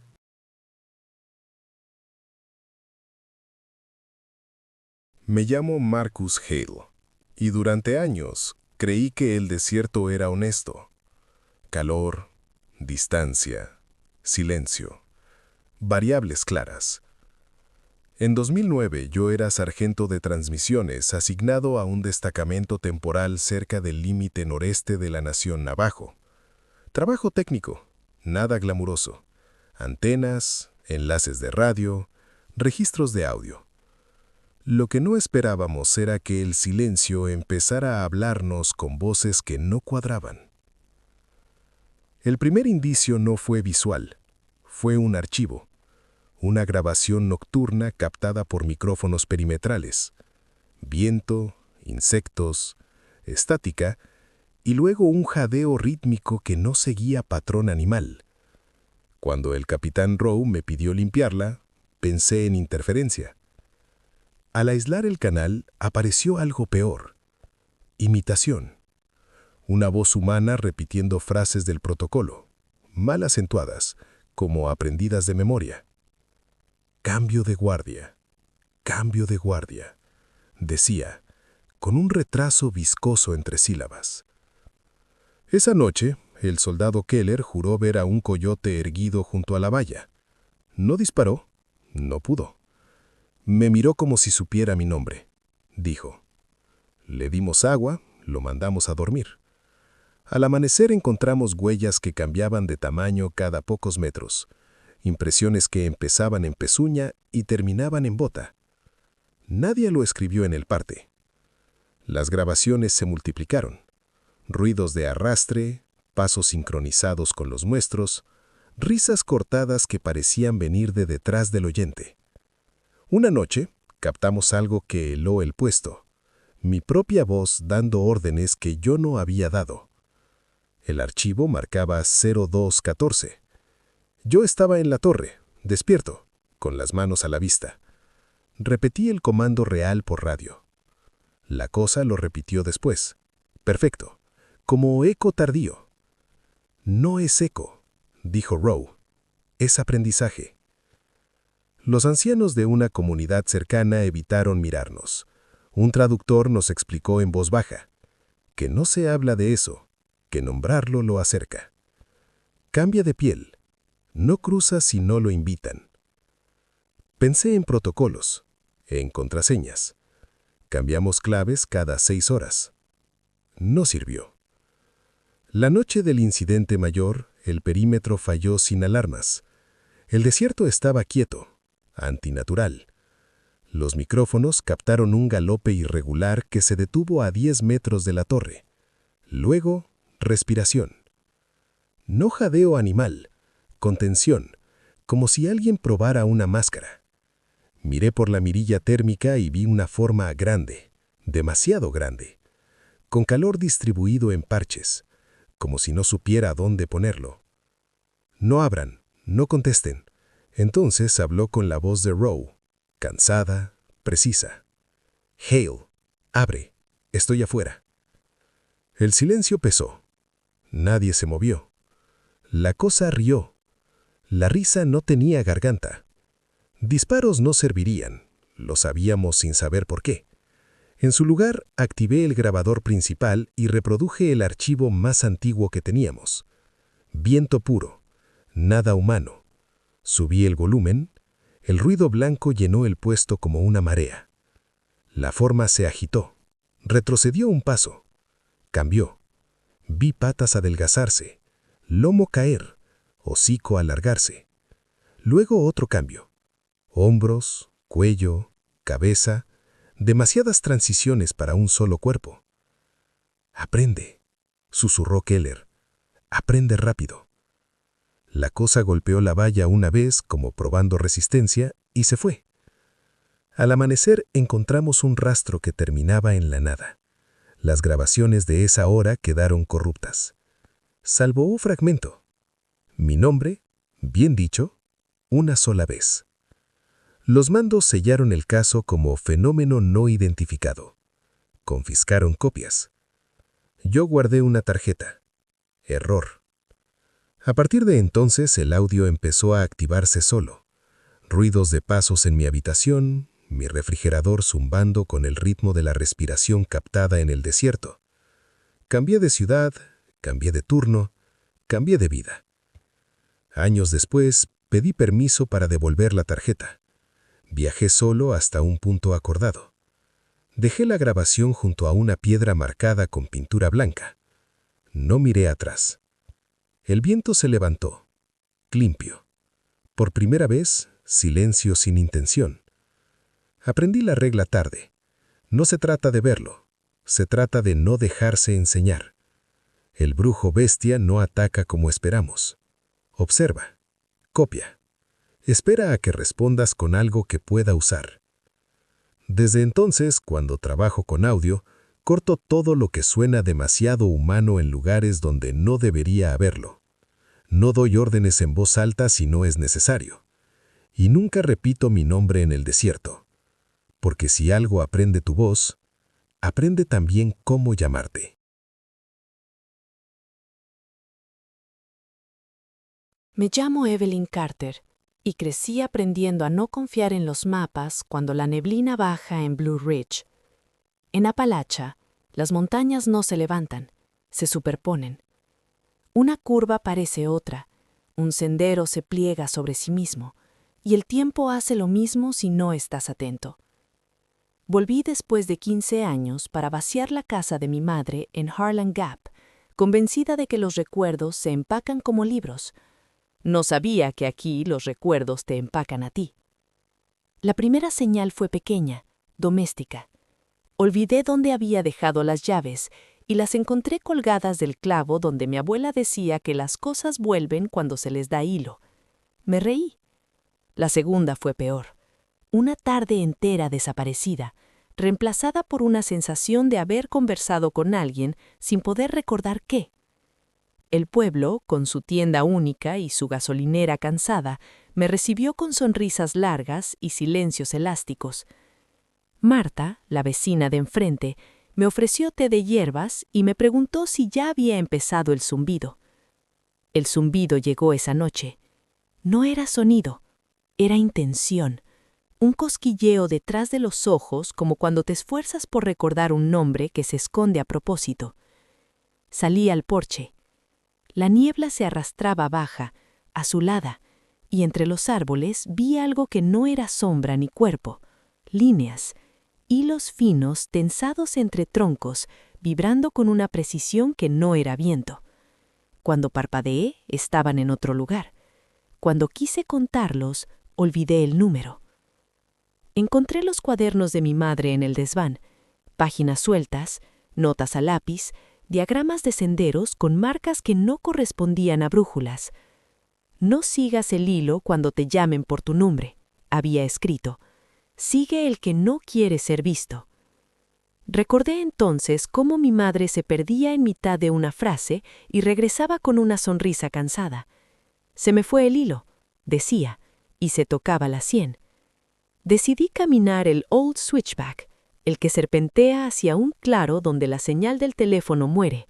Me llamo Marcus Hale, y durante años creí que el desierto era honesto. Calor, distancia, silencio, variables claras. En 2009 yo era sargento de transmisiones asignado a un destacamento temporal cerca del límite noreste de la nación Navajo. Trabajo técnico, nada glamuroso. Antenas, enlaces de radio, registros de audio. Lo que no esperábamos era que el silencio empezara a hablarnos con voces que no cuadraban. El primer indicio no fue visual, fue un archivo. Una grabación nocturna captada por micrófonos perimetrales. Viento, insectos, estática, y luego un jadeo rítmico que no seguía patrón animal. Cuando el capitán Rowe me pidió limpiarla, pensé en interferencia. Al aislar el canal, apareció algo peor. Imitación. Una voz humana repitiendo frases del protocolo, mal acentuadas, como aprendidas de memoria. Cambio de guardia, decía, con un retraso viscoso entre sílabas. Esa noche, el soldado Keller juró ver a un coyote erguido junto a la valla. No disparó, no pudo. Me miró como si supiera mi nombre. Dijo. Le dimos agua, lo mandamos a dormir. Al amanecer encontramos huellas que cambiaban de tamaño cada pocos metros, impresiones que empezaban en pezuña y terminaban en bota. Nadie lo escribió en el parte. Las grabaciones se multiplicaron. Ruidos de arrastre, pasos sincronizados con los nuestros, risas cortadas que parecían venir de detrás del oyente. Una noche, captamos algo que heló el puesto. Mi propia voz dando órdenes que yo no había dado. El archivo marcaba 0214. Yo estaba en la torre, despierto, con las manos a la vista. Repetí el comando real por radio. La cosa lo repitió después. Perfecto, como eco tardío. No es eco, dijo Rowe. Es aprendizaje. Los ancianos de una comunidad cercana evitaron mirarnos. Un traductor nos explicó en voz baja que no se habla de eso, que nombrarlo lo acerca. Cambia de piel. No cruza si no lo invitan. Pensé en protocolos, en contraseñas. Cambiamos claves cada 6 horas. No sirvió. La noche del incidente mayor, el perímetro falló sin alarmas. El desierto estaba quieto, antinatural. Los micrófonos captaron un galope irregular que se detuvo a 10 metros de la torre. Luego, respiración. No jadeo animal, contención, como si alguien probara una máscara. Miré por la mirilla térmica y vi una forma grande, demasiado grande, con calor distribuido en parches, como si no supiera dónde ponerlo. No abran, no contesten. Entonces habló con la voz de Rowe, cansada, precisa. Hale, abre, estoy afuera. El silencio pesó. Nadie se movió. La cosa rió. La risa no tenía garganta. Disparos no servirían, lo sabíamos sin saber por qué. En su lugar, activé el grabador principal y reproduje el archivo más antiguo que teníamos. Viento puro, nada humano. Subí el volumen, el ruido blanco llenó el puesto como una marea. La forma se agitó, retrocedió un paso, cambió. Vi patas adelgazarse, lomo caer, hocico alargarse. Luego otro cambio. Hombros, cuello, cabeza, demasiadas transiciones para un solo cuerpo. Aprende, susurró Keller. Aprende rápido. La cosa golpeó la valla una vez como probando resistencia y se fue. Al amanecer encontramos un rastro que terminaba en la nada. Las grabaciones de esa hora quedaron corruptas. Salvo un fragmento. Mi nombre, bien dicho, una sola vez. Los mandos sellaron el caso como fenómeno no identificado. Confiscaron copias. Yo guardé una tarjeta. Error. A partir de entonces el audio empezó a activarse solo. Ruidos de pasos en mi habitación, mi refrigerador zumbando con el ritmo de la respiración captada en el desierto. Cambié de ciudad, cambié de turno, cambié de vida. Años después, pedí permiso para devolver la tarjeta. Viajé solo hasta un punto acordado. Dejé la grabación junto a una piedra marcada con pintura blanca. No miré atrás. El viento se levantó, limpio. Por primera vez, silencio sin intención. Aprendí la regla tarde. No se trata de verlo, se trata de no dejarse enseñar. El brujo bestia no ataca como esperamos. Observa, copia. Espera a que respondas con algo que pueda usar. Desde entonces, cuando trabajo con audio, corto todo lo que suena demasiado humano en lugares donde no debería haberlo. No doy órdenes en voz alta si no es necesario. Y nunca repito mi nombre en el desierto. Porque si algo aprende tu voz, aprende también cómo llamarte. Me llamo Evelyn Carter y crecí aprendiendo a no confiar en los mapas cuando la neblina baja en Blue Ridge. En Apalacha, las montañas no se levantan, se superponen. Una curva parece otra, un sendero se pliega sobre sí mismo, y el tiempo hace lo mismo si no estás atento. Volví después de 15 años para vaciar la casa de mi madre en Harlan Gap, convencida de que los recuerdos se empacan como libros. No sabía que aquí los recuerdos te empacan a ti. La primera señal fue pequeña, doméstica. Olvidé dónde había dejado las llaves y las encontré colgadas del clavo donde mi abuela decía que las cosas vuelven cuando se les da hilo. Me reí. La segunda fue peor. Una tarde entera desaparecida, reemplazada por una sensación de haber conversado con alguien sin poder recordar qué. El pueblo, con su tienda única y su gasolinera cansada, me recibió con sonrisas largas y silencios elásticos. Marta, la vecina de enfrente, me ofreció té de hierbas y me preguntó si ya había empezado el zumbido. El zumbido llegó esa noche. No era sonido, era intención. Un cosquilleo detrás de los ojos como cuando te esfuerzas por recordar un nombre que se esconde a propósito. Salí al porche. La niebla se arrastraba baja, azulada, y entre los árboles vi algo que no era sombra ni cuerpo, líneas, hilos finos tensados entre troncos, vibrando con una precisión que no era viento. Cuando parpadeé, estaban en otro lugar. Cuando quise contarlos, olvidé el número. Encontré los cuadernos de mi madre en el desván, páginas sueltas, notas a lápiz, diagramas de senderos con marcas que no correspondían a brújulas. No sigas el hilo cuando te llamen por tu nombre, había escrito. Sigue el que no quiere ser visto. Recordé entonces cómo mi madre se perdía en mitad de una frase y regresaba con una sonrisa cansada. Se me fue el hilo, decía, y se tocaba la sien. Decidí caminar el Old Switchback, el que serpentea hacia un claro donde la señal del teléfono muere.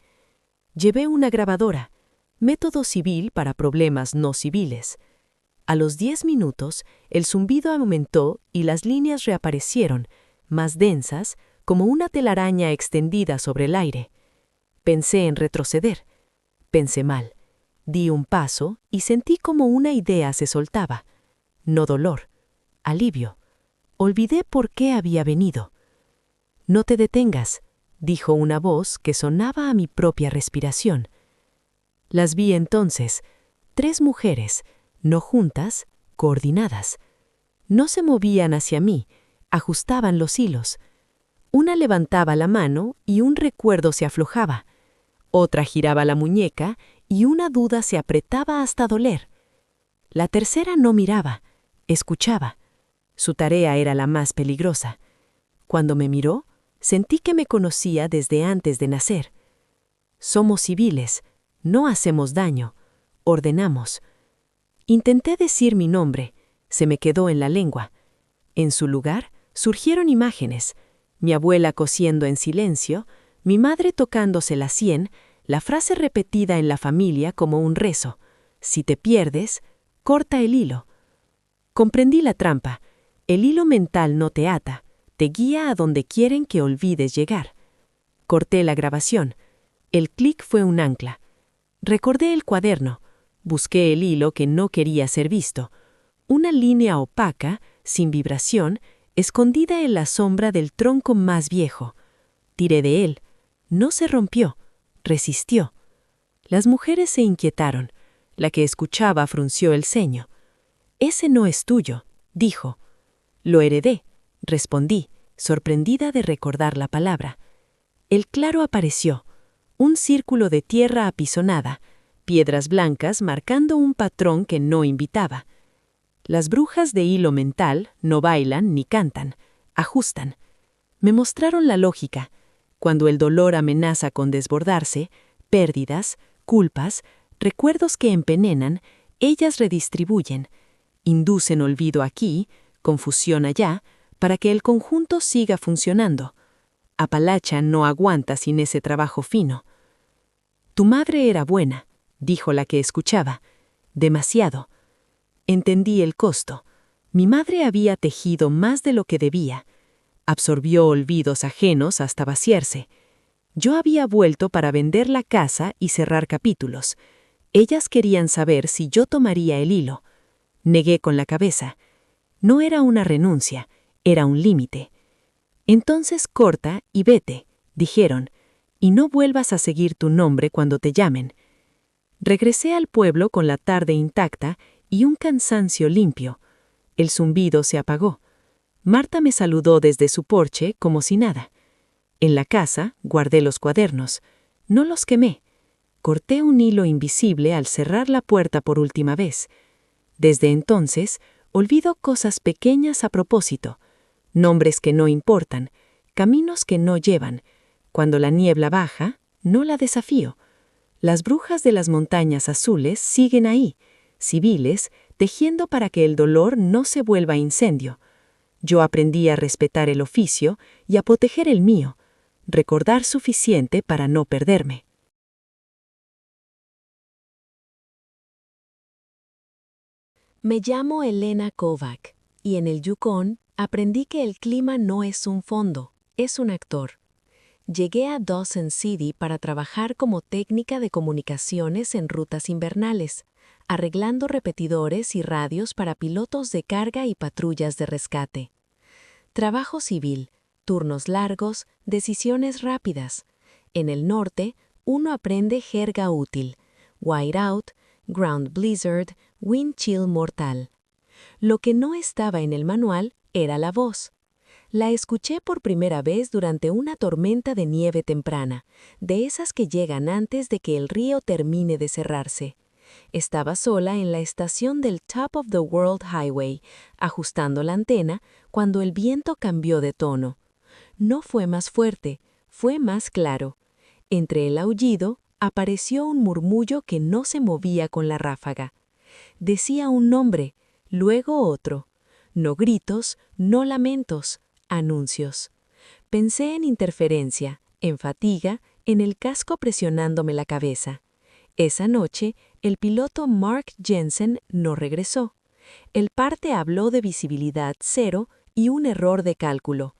Llevé una grabadora, método civil para problemas no civiles. A los 10 minutos, el zumbido aumentó y las líneas reaparecieron, más densas, como una telaraña extendida sobre el aire. Pensé en retroceder. Pensé mal. Di un paso y sentí como una idea se soltaba. No dolor, alivio. Olvidé por qué había venido. «No te detengas», dijo una voz que sonaba a mi propia respiración. Las vi entonces, 3 mujeres, no juntas, coordinadas. No se movían hacia mí, ajustaban los hilos. Una levantaba la mano y un recuerdo se aflojaba. Otra giraba la muñeca y una duda se apretaba hasta doler. La tercera no miraba, escuchaba. Su tarea era la más peligrosa. Cuando me miró, sentí que me conocía desde antes de nacer. Somos civiles, no hacemos daño, ordenamos. Intenté decir mi nombre, se me quedó en la lengua. En su lugar, surgieron imágenes. Mi abuela cosiendo en silencio, mi madre tocándose la sien, la frase repetida en la familia como un rezo. Si te pierdes, corta el hilo. Comprendí la trampa. El hilo mental no te ata, te guía a donde quieren que olvides llegar. Corté la grabación. El clic fue un ancla. Recordé el cuaderno. Busqué el hilo que no quería ser visto. Una línea opaca, sin vibración, escondida en la sombra del tronco más viejo. Tiré de él. No se rompió. Resistió. Las mujeres se inquietaron. La que escuchaba frunció el ceño. «Ese no es tuyo», dijo. «Lo heredé», respondí, sorprendida de recordar la palabra. El claro apareció. Un círculo de tierra apisonada, piedras blancas marcando un patrón que no invitaba. Las brujas de hilo mental no bailan ni cantan, ajustan. Me mostraron la lógica. Cuando el dolor amenaza con desbordarse, pérdidas, culpas, recuerdos que envenenan, ellas redistribuyen, inducen olvido aquí, confusión allá, para que el conjunto siga funcionando. Apalacha no aguanta sin ese trabajo fino. «Tu madre era buena», dijo la que escuchaba. «Demasiado». Entendí el costo. Mi madre había tejido más de lo que debía. Absorbió olvidos ajenos hasta vaciarse. Yo había vuelto para vender la casa y cerrar capítulos. Ellas querían saber si yo tomaría el hilo. Negué con la cabeza. No era una renuncia, era un límite. «Entonces corta y vete», dijeron, y no vuelvas a seguir tu nombre cuando te llamen. Regresé al pueblo con la tarde intacta y un cansancio limpio. El zumbido se apagó. Marta me saludó desde su porche como si nada. En la casa guardé los cuadernos. No los quemé. Corté un hilo invisible al cerrar la puerta por última vez. Desde entonces, olvido cosas pequeñas a propósito, nombres que no importan, caminos que no llevan. Cuando la niebla baja, no la desafío. Las brujas de las montañas azules siguen ahí, civiles, tejiendo para que el dolor no se vuelva incendio. Yo aprendí a respetar el oficio y a proteger el mío, recordar suficiente para no perderme. Me llamo Elena Kovac y en el Yukón aprendí que el clima no es un fondo, es un actor. Llegué a Dawson City para trabajar como técnica de comunicaciones en rutas invernales, arreglando repetidores y radios para pilotos de carga y patrullas de rescate. Trabajo civil, turnos largos, decisiones rápidas. En el norte, uno aprende jerga útil, whiteout, ground blizzard, wind chill mortal. Lo que no estaba en el manual era la voz. La escuché por primera vez durante una tormenta de nieve temprana, de esas que llegan antes de que el río termine de cerrarse. Estaba sola en la estación del Top of the World Highway, ajustando la antena, cuando el viento cambió de tono. No fue más fuerte, fue más claro. Entre el aullido apareció un murmullo que no se movía con la ráfaga. Decía un nombre, luego otro. No gritos, no lamentos, anuncios. Pensé en interferencia, en fatiga, en el casco presionándome la cabeza. Esa noche, el piloto Mark Jensen no regresó. El parte habló de visibilidad cero y un error de cálculo.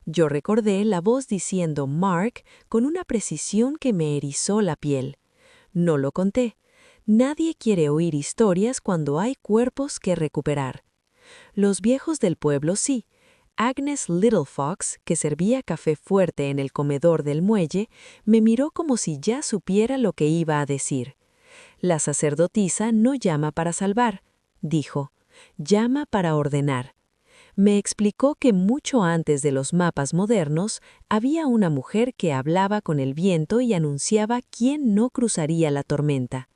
Yo recordé la voz diciendo Mark con una precisión que me erizó la piel. No lo conté. Nadie quiere oír historias cuando hay cuerpos que recuperar. Los viejos del pueblo sí. Agnes Little Fox, que servía café fuerte en el comedor del muelle, me miró como si ya supiera lo que iba a decir. La sacerdotisa no llama para salvar, dijo, llama para ordenar. Me explicó que mucho antes de los mapas modernos había una mujer que hablaba con el viento y anunciaba quién no cruzaría la tormenta.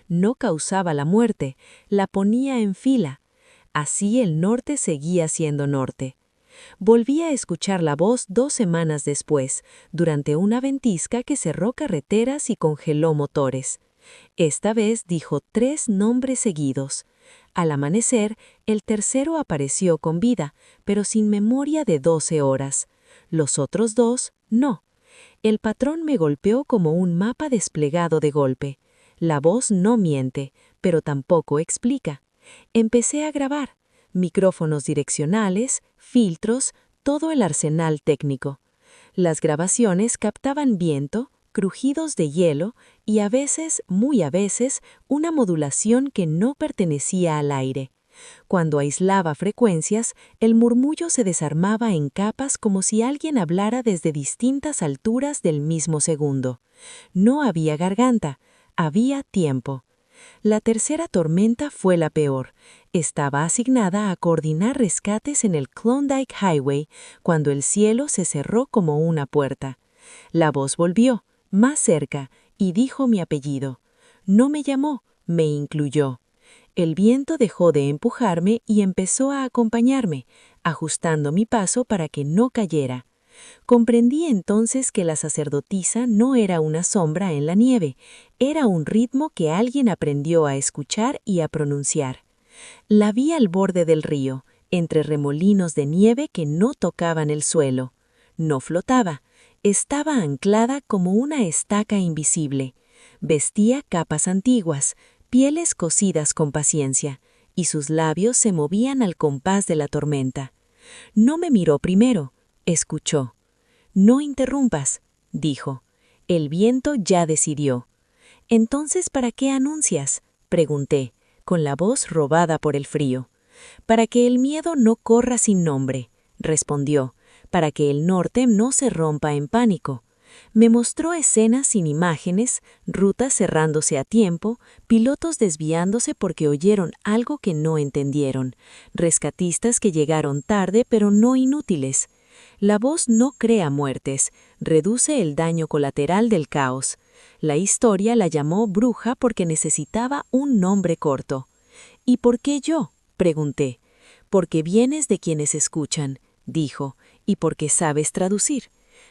No causaba la muerte, la ponía en fila. Así el norte seguía siendo norte. Volví a escuchar la voz 2 semanas después, durante una ventisca que cerró carreteras y congeló motores. Esta vez dijo 3 nombres seguidos. Al amanecer, el tercero apareció con vida, pero sin memoria de 12 horas. Los otros 2, no. El patrón me golpeó como un mapa desplegado de golpe. La voz no miente, pero tampoco explica. Empecé a grabar. Micrófonos direccionales, filtros, todo el arsenal técnico. Las grabaciones captaban viento, crujidos de hielo y a veces, muy a veces, una modulación que no pertenecía al aire. Cuando aislaba frecuencias, el murmullo se desarmaba en capas como si alguien hablara desde distintas alturas del mismo segundo. No había garganta, había tiempo. La tercera tormenta fue la peor. Estaba asignada a coordinar rescates en el Klondike Highway cuando el cielo se cerró como una puerta. La voz volvió, más cerca, y dijo mi apellido. No me llamó, me incluyó. El viento dejó de empujarme y empezó a acompañarme, ajustando mi paso para que no cayera. Comprendí entonces que la sacerdotisa no era una sombra en la nieve, era un ritmo que alguien aprendió a escuchar y a pronunciar. La vi al borde del río, entre remolinos de nieve que no tocaban el suelo. No flotaba, estaba anclada como una estaca invisible. Vestía capas antiguas, pieles cosidas con paciencia, y sus labios se movían al compás de la tormenta. No me miró primero, escuchó. «No interrumpas», dijo. El viento ya decidió. «¿Entonces para qué anuncias?», pregunté, con la voz robada por el frío. «Para que el miedo no corra sin nombre», respondió, «para que el norte no se rompa en pánico. Me mostró escenas sin imágenes, rutas cerrándose a tiempo, pilotos desviándose porque oyeron algo que no entendieron, rescatistas que llegaron tarde pero no inútiles. La voz no crea muertes, reduce el daño colateral del caos. La historia la llamó bruja porque necesitaba un nombre corto. ¿Y por qué yo?, pregunté. Porque vienes de quienes escuchan, dijo, y porque sabes traducir.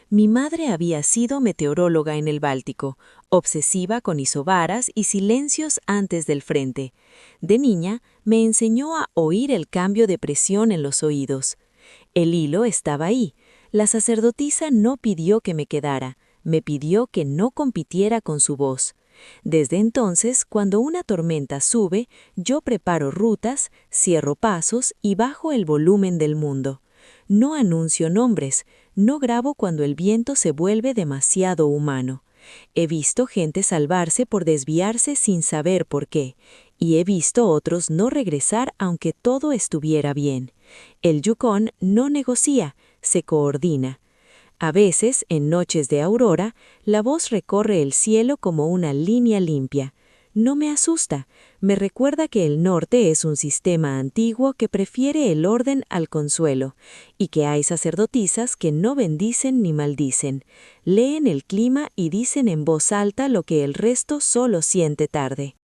Mi madre había sido meteoróloga en el Báltico, obsesiva con isobaras y silencios antes del frente. De niña me enseñó a oír el cambio de presión en los oídos. El hilo estaba ahí. La sacerdotisa no pidió que me quedara, me pidió que no compitiera con su voz. Desde entonces, cuando una tormenta sube, yo preparo rutas, cierro pasos y bajo el volumen del mundo. No anuncio nombres, no grabo cuando el viento se vuelve demasiado humano. He visto gente salvarse por desviarse sin saber por qué, y he visto otros no regresar aunque todo estuviera bien. El Yukon no negocia, se coordina. A veces, en noches de aurora, la voz recorre el cielo como una línea limpia. No me asusta, me recuerda que el norte es un sistema antiguo que prefiere el orden al consuelo, y que hay sacerdotisas que no bendicen ni maldicen, leen el clima y dicen en voz alta lo que el resto solo siente tarde.